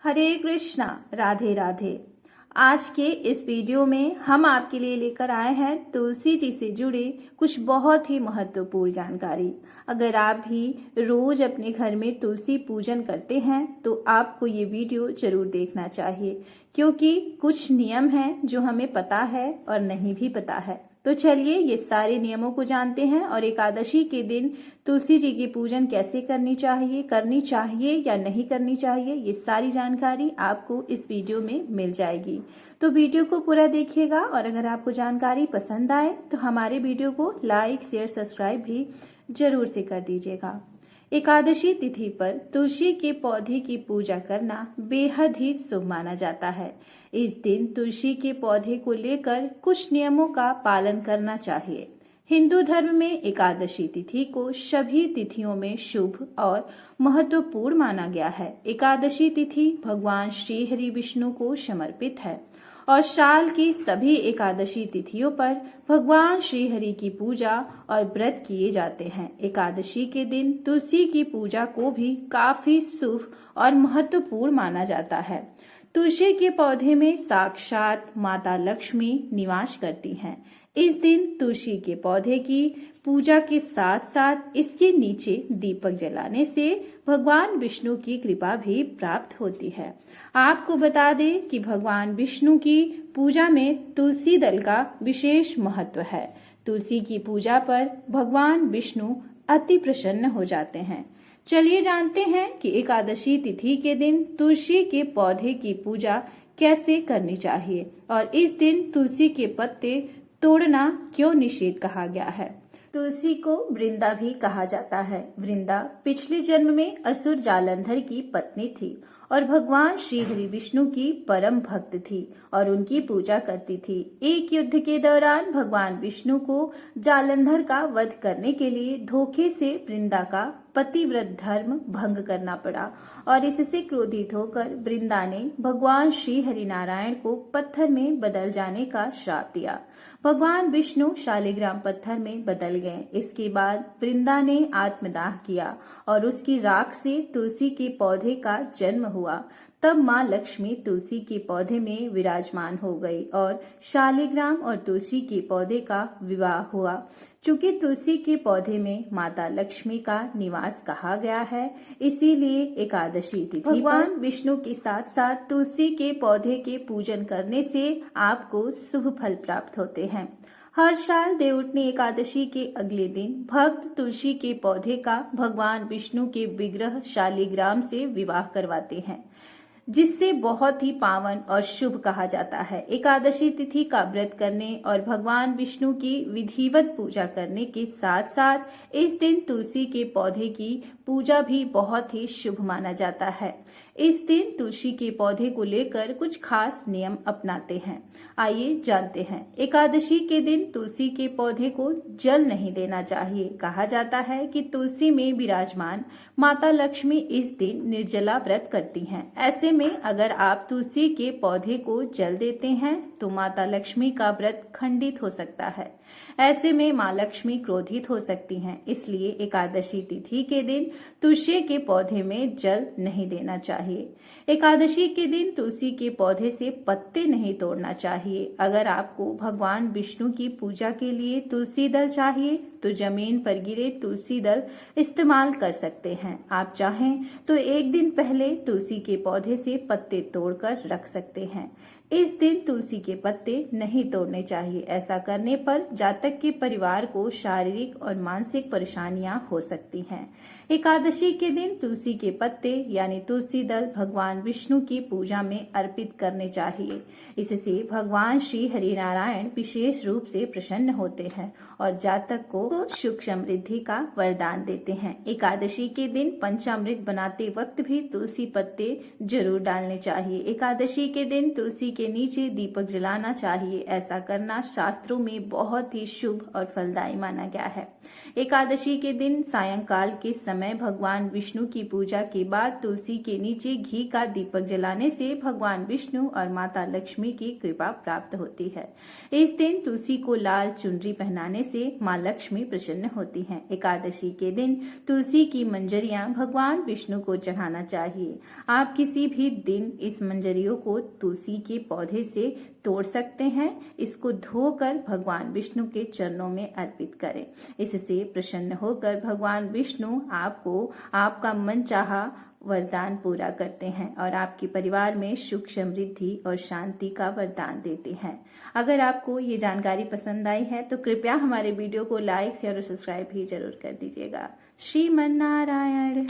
हरे कृष्णा, राधे राधे। आज के इस वीडियो में हम आपके लिए लेकर आए हैं तुलसी जी से जुड़े कुछ बहुत ही महत्वपूर्ण जानकारी। अगर आप भी रोज अपने घर में तुलसी पूजन करते हैं तो आपको ये वीडियो जरूर देखना चाहिए, क्योंकि कुछ नियम हैं जो हमें पता है और नहीं भी पता है। तो चलिए ये सारे नियमों को जानते हैं और एकादशी के दिन तुलसी जी की पूजन कैसे करनी चाहिए या नहीं करनी चाहिए, ये सारी जानकारी आपको इस वीडियो में मिल जाएगी। तो वीडियो को पूरा देखिएगा और अगर आपको जानकारी पसंद आए तो हमारे वीडियो को लाइक, शेयर, सब्सक्राइब भी जरूर से कर दीजिएगा। एकादशी तिथि पर तुलसी के पौधे की पूजा करना बेहद ही शुभ माना जाता है। इस दिन तुलसी के पौधे को लेकर कुछ नियमों का पालन करना चाहिए। हिंदू धर्म में एकादशी तिथि को सभी तिथियों में शुभ और महत्वपूर्ण माना गया है। एकादशी तिथि भगवान श्री हरि विष्णु को समर्पित है और साल की सभी एकादशी तिथियों पर भगवान श्री हरि की पूजा और व्रत किए जाते हैं। एकादशी के दिन तुलसी की पूजा को भी काफी शुभ और महत्वपूर्ण माना जाता है। तुलसी के पौधे में साक्षात माता लक्ष्मी निवास करती हैं। इस दिन तुलसी के पौधे की पूजा के साथ साथ इसके नीचे दीपक जलाने से भगवान विष्णु की कृपा भी प्राप्त होती है। आपको बता दें कि भगवान विष्णु की पूजा में तुलसी दल का विशेष महत्व है। तुलसी की पूजा पर भगवान विष्णु अति प्रसन्न हो जाते हैं। चलिए जानते हैं कि एकादशी तिथि के दिन तुलसी के पौधे की पूजा कैसे करनी चाहिए और इस दिन तुलसी के पत्ते तोड़ना क्यों निषेध कहा गया है। तुलसी को वृंदा भी कहा जाता है। वृंदा पिछले जन्म में असुर जालंधर की पत्नी थी और भगवान श्री हरि विष्णु की परम भक्त थी और उनकी पूजा करती थी। एक युद्ध के दौरान भगवान विष्णु को जालंधर का वध करने के लिए धोखे से वृंदा का पतिव्रत धर्म भंग करना पड़ा और इससे क्रोधित होकर वृंदा ने भगवान श्री हरिनारायण को पत्थर में बदल जाने का श्राप दिया। भगवान विष्णु शालिग्राम पत्थर में बदल गए। इसके बाद वृंदा ने आत्मदाह किया और उसकी राख से तुलसी के पौधे का जन्म हुआ। तब माँ लक्ष्मी तुलसी के पौधे में विराजमान हो गई और शालिग्राम और तुलसी के पौधे का विवाह हुआ। चूंकि तुलसी के पौधे में माता लक्ष्मी का निवास कहा गया है, इसीलिए एकादशी तिथि भगवान विष्णु के साथ साथ तुलसी के पौधे के पूजन करने से आपको शुभ फल प्राप्त होते हैं। हर साल देवउठनी एकादशी के अगले दिन भक्त तुलसी के पौधे का भगवान विष्णु के विग्रह शालिग्राम से विवाह करवाते हैं, जिससे बहुत ही पावन और शुभ कहा जाता है। एकादशी तिथि का व्रत करने और भगवान विष्णु की विधिवत पूजा करने के साथ साथ इस दिन तुलसी के पौधे की पूजा भी बहुत ही शुभ माना जाता है। इस दिन तुलसी के पौधे को लेकर कुछ खास नियम अपनाते हैं। आइए जानते हैं। एकादशी के दिन तुलसी के पौधे को जल नहीं देना चाहिए। कहा जाता है कि तुलसी में विराजमान माता लक्ष्मी इस दिन निर्जला व्रत करती हैं। ऐसे में अगर आप तुलसी के पौधे को जल देते हैं तो माता लक्ष्मी का व्रत खंडित हो सकता है। ऐसे में माँ लक्ष्मी क्रोधित हो सकती हैं। इसलिए एकादशी तिथि के दिन तुलसी के पौधे में जल नहीं देना चाहिए। एकादशी के दिन तुलसी के पौधे से पत्ते नहीं तोड़ना चाहिए। अगर आपको भगवान विष्णु की पूजा के लिए तुलसी दल चाहिए तो जमीन पर गिरे तुलसी दल इस्तेमाल कर सकते हैं। आप चाहें तो एक दिन पहले तुलसी के पौधे से पत्ते तोड़कर रख सकते हैं। इस दिन तुलसी के पत्ते नहीं तोड़ने चाहिए। ऐसा करने पर जातक के परिवार को शारीरिक और मानसिक परेशानियां हो सकती हैं। एकादशी के दिन तुलसी के पत्ते यानी तुलसी दल भगवान विष्णु की पूजा में अर्पित करने चाहिए। इससे भगवान श्री हरिनारायण विशेष रूप से प्रसन्न होते हैं और जातक को सुख समृद्धि का वरदान देते हैं। एकादशी के दिन पंचामृत बनाते वक्त भी तुलसी पत्ते जरूर डालने चाहिए। एकादशी के दिन तुलसी के नीचे दीपक जलाना चाहिए। ऐसा करना शास्त्रों में बहुत ही शुभ और फलदायी माना गया है। एकादशी के दिन सायंकाल के समय भगवान विष्णु की पूजा के बाद तुलसी के नीचे घी का दीपक जलाने से भगवान विष्णु और माता लक्ष्मी की कृपा प्राप्त होती है। इस दिन तुलसी को लाल चुनरी पहनाने से माँ लक्ष्मी प्रसन्न होती हैं। एकादशी के दिन तुलसी की मंजरियां भगवान विष्णु को चढ़ाना चाहिए। आप किसी भी दिन इस मंजरियों को तुलसी के पौधे से तोड़ सकते हैं। इसको धोकर भगवान विष्णु के चरणों में अर्पित करें। इससे प्रसन्न होकर भगवान विष्णु आपको आपका मनचाहा वरदान पूरा करते हैं और आपके परिवार में सुख, समृद्धि और शांति का वरदान देते हैं। अगर आपको ये जानकारी पसंद आई है तो कृपया हमारे वीडियो को लाइक, शेयर और सब्सक्राइब भी जरूर कर दीजिएगा। श्रीमन नारायण।